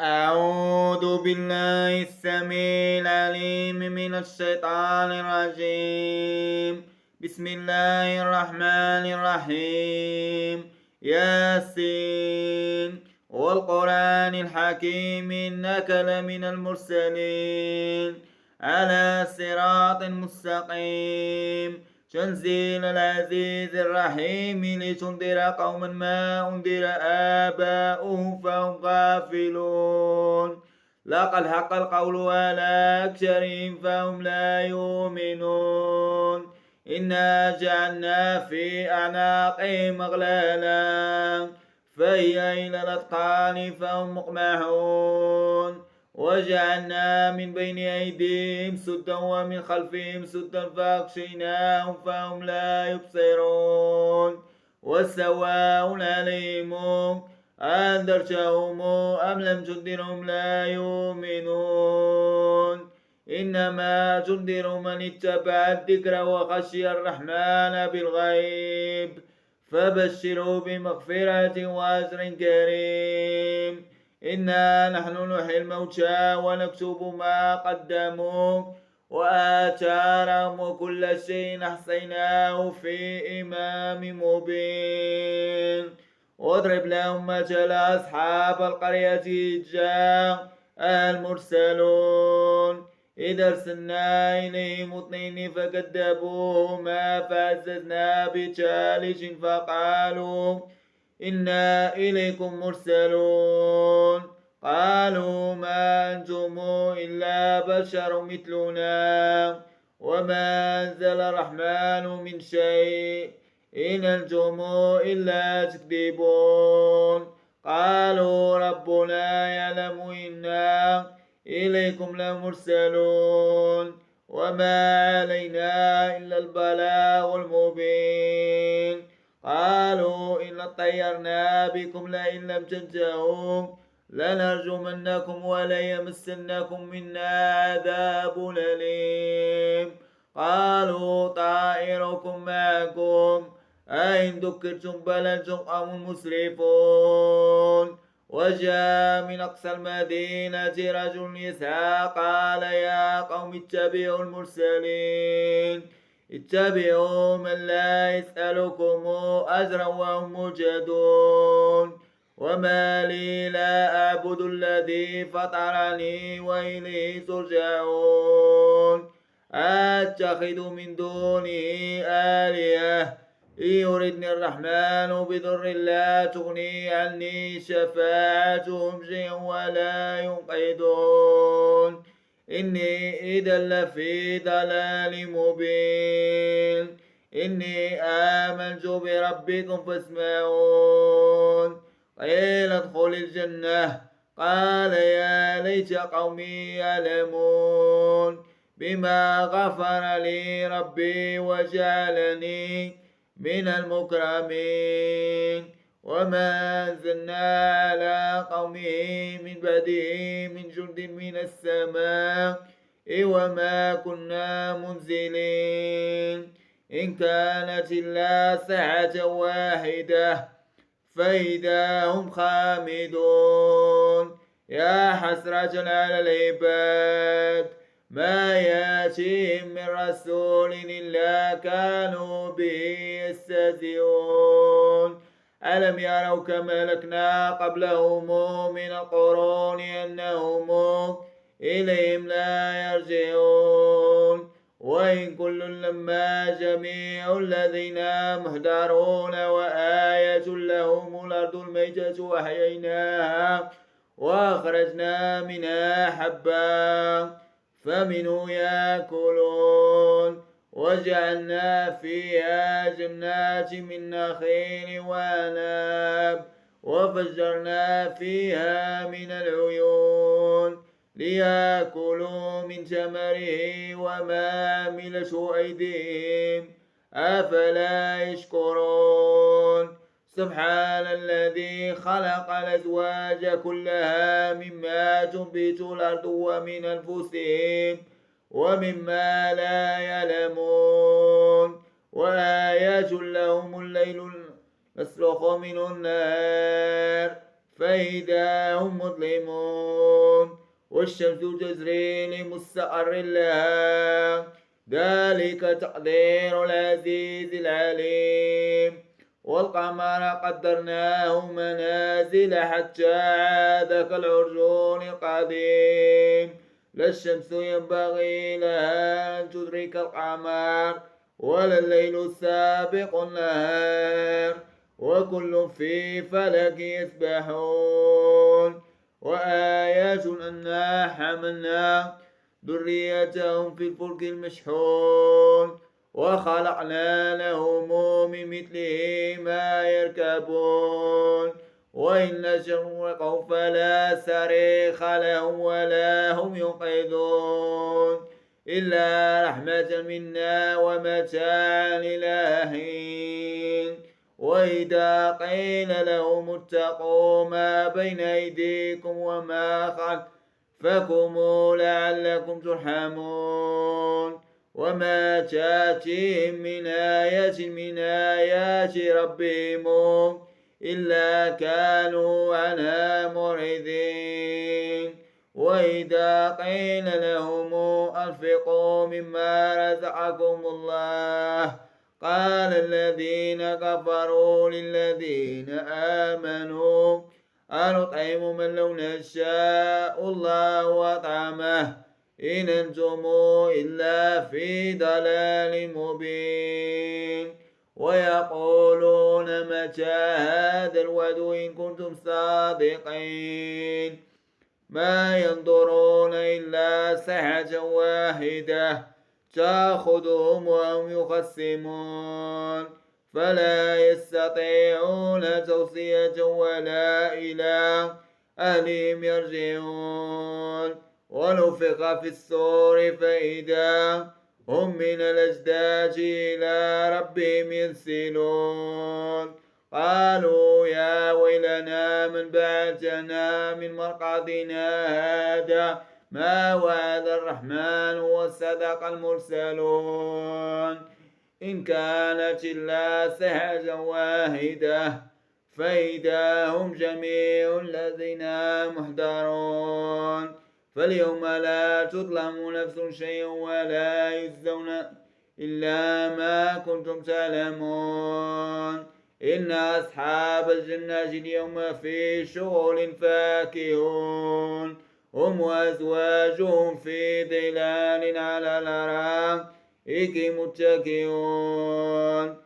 أعوذ بالله السميع العليم من الشيطان الرجيم. بسم الله الرحمن الرحيم. ياسين والقرآن الحكيم إنك لمن المرسلين على صراط مستقيم. تنزيل العزيز الرحيم لتنذر قوما ما أنذر آباؤهم فهم غافلون. لقد حق القول على أكثرهم فهم لا يؤمنون. إنا جعلنا في أعناقهم أغلالا فهي إلى الأذقان فهم مقمحون. وجعلنا من بين أيديهم سدا ومن خلفهم سدا فأغشيناهم فهم لا يبصرون. وسواء عليهم أنذرتهم أم لم تنذرهم لا يؤمنون. إنما تنذر من اتبع الذكر وخشي الرحمن بالغيب فبشره بمغفرة وأجر كريم. إنا نحن نحيي الموتى ونكتب ما قدموا وآثارهم وكل شيء أحصيناه في إمام مبين. واضرب لهم مثل أصحاب القرية إذ جاء المرسلون إذ أرسلنا إليهم اثنين فكذبوهما فعززنا بثالث فقالوا إنا إليكم مرسلون. قالوا ما أنتم إلا بشر مثلنا وما أنزل الرحمن من شيء إن أنتم إلا تكذبون. قالوا ربنا يعلم إنا إليكم لمرسلون وما علينا إلا البلاغ المبين. قالوا إن طيرنا بكم لئن لم تنتهوا لنرجمنكم وليمسنكم منا عذاب أليم. قالوا طائركم معكم أئن ذكرتم بل أنتم قوم مسرفون. وجاء من أقصى المدينة رجل يسعى قال يا قوم اتبعوا المرسلين اتبعوا من لا يسألكم أجرا وهم مهتدون. وما لي لا أعبد الذي فطرني وإليه ترجعون. أتخذ من دونه آلهة إن يردني الرحمن بضر لا تغني عني شفاعتهم شيئا ولا ينقذون. إني إذا لفي ضلال مبين. إني آمنت بربكم فاسمعون. قيل ادخل الجنة قال يا ليت قومي يعلمون بما غفر لي ربي وجعلني من المكرمين. وما أنزلنا على قومه من بعده من جند من السماء وما كنا منزلين. إن كانت إلا ساعة واحدة فإذا هم خامدون. يا حسرة على العباد ما ياتيهم من رسول إلا كانوا به يستهزئون. ألم يروا كما أهلكنا قبلهم من القرون أنهم إليهم لا يرجعون. وإن كل لما جميع الذين محضرون وآية لهم الأرض الميتة وأحييناها وأخرجنا منها حبا فمنه يأكلون. وجعلنا فيها جنات من نخيل وأعناب وفجرنا فيها من العيون ليأكلوا من ثمره وما عملته أيديهم أفلا يشكرون. سبحان الذي خلق الأزواج كلها مما تنبت الأرض ومن أنفسهم ومما لا يعلمون. وآيات لهم الليل نسلخ منه النهار فإذا هم مظلمون والشمس تجري لمستقر لها ذلك تقدير العزيز العليم والقمر قدرناه منازل حتى عاد كالعرجون القديم لا الشمس ينبغي لها أن تدرك القمر ولا الليل سابق النهار وكل في فلك يسبحون وآيات أنا حملنا ذريتهم في الفلك المشحون وخلقنا لهم من مثله ما يركبون وإن نشأ فلا صريخ لهم ولا هم ينقذون إلا رحمة منا ومتاعا إلى حين وإذا قيل لهم اتقوا ما بين أيديكم وما خلفكم لعلكم ترحمون وما تأتيهم من آية من آيات ربهم إلا كانوا عنها معرضين وإذا قيل لهم أنفقوا مما رزقكم الله قال الذين كفروا للذين آمنوا أنطعم من لو نشاء الله أطعمه إن أنتم إلا في ضلال مبين ويقولون متى هذا الوعد إن كنتم صادقين ما ينظرون إلا صيحة واحدة تأخذهم وهم يخصمون فلا يستطيعون توصية ولا إلى أهلهم يرجعون ونفخ في الصور فإذا هم من الأجداث إلى ربهم ينسلون قالوا يا ويلنا من بعثنا من مرقدنا هذا ما وعد الرحمن وصدق المرسلون إن كانت إلا صيحة واحدة فإذا هم جميع الذين محضرون فاليوم لا تظلم نفس شيئا ولا يجزون إلا ما كنتم تعلمون إن أصحاب الجنة اليوم في شغل فاكهون هم وأزواجهم في ظلال على الأرائك متكئون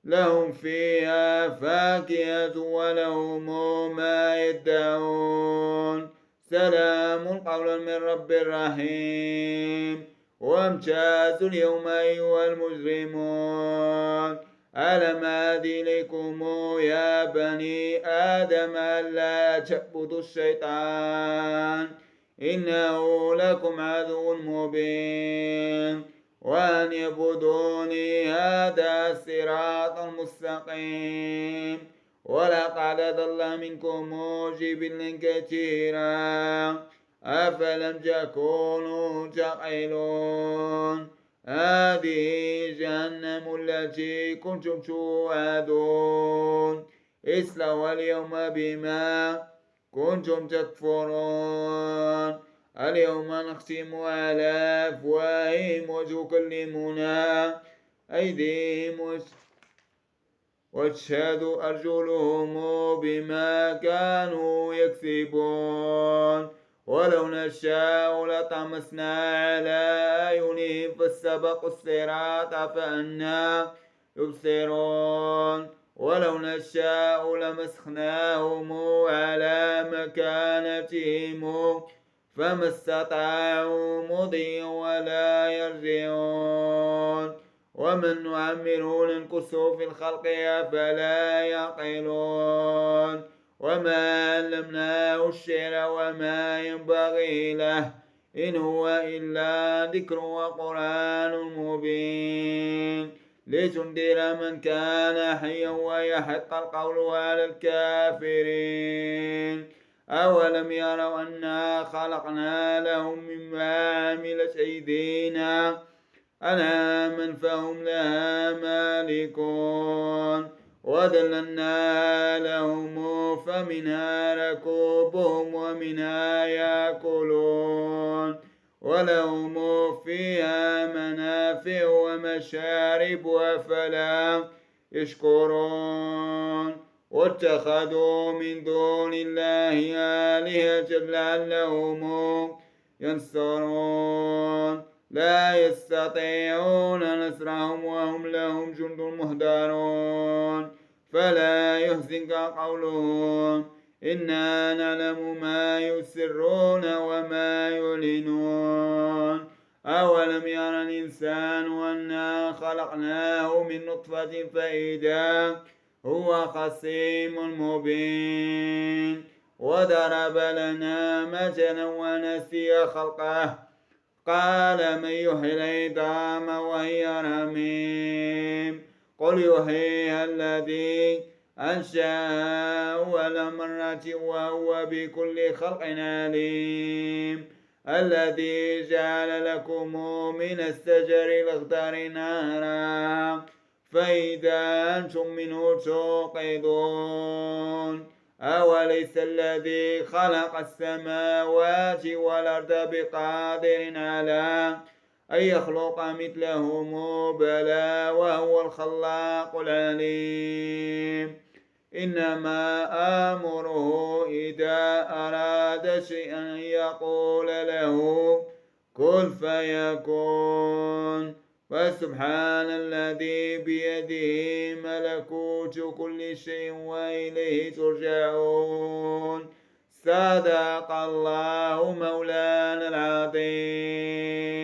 لهم فيها فاكهة ولهم ما يدعون سلام قولا من رب رحيم وامتازوا اليوم أيها المجرمون ألم آذ إليكم يا بني آدم ألا تعبدوا الشيطان إنه لكم عدو مبين وأن يعبدوني هذا الصراط المستقيم ولقد ضل منكم جبلا كثيرا أفلم تكونوا تعقلون هذه جهنم التي كنتم توعدون اصلوا اليوم بما كنتم تكفرون اليوم نختم على أفواههم وتكلمنا أيديهم وتشهد أرجلهم بما كانوا يكسبون ولو نشاء لطمسنا على أعينهم فاستبقوا الصراط فأنى يبصرون ولو نشاء لمسخناهم على مكانتهم فما استطاعوا مضيا ولا يرجعون ومن نعمره ننقصه في الخلق أفلا يعقلون وما علمناه الشعر وما ينبغي له إن هو إلا ذكر وقرآن مبين لتنذر من كان حيا ويحق القول على الكافرين أولم يروا أنا خلقنا لهم مما عملت أيدينا أنعاما فهم لها مالكون وذللنا لهم ومنها ركوبهم ومنها يأكلون ولهم فيها منافع ومشارب أفلا يشكرون واتخذوا من دون الله آلهة لعلهم ينصرون لا يستطيعون نصرهم وهم لهم جند مهدرون فلا يحزنك قولهم إنا نعلم ما يسرون وما يعلنون أولم يرى الإنسان أنا خلقناه من نطفة فإذا هو خصيم مبين وضرب لنا مثلا ونسي خلقه قال من يحيي العظام وهي رميم قل يحييها الذي أنشأها أول مرة وهو بكل خلق عليم الذي جعل لكم من الشجر الأخضر نارا فإذا أنتم منه توقدون أوليس الذي خلق السماوات والأرض بقادر على أن يخلق مثلهم بلى وهو الخلاق العليم إنما أمره إذا أراد شيئا أن يقول له كن فيكون فسبحان الذي بيده ملكوت كل شيء وإليه ترجعون صدق الله مولانا العظيم.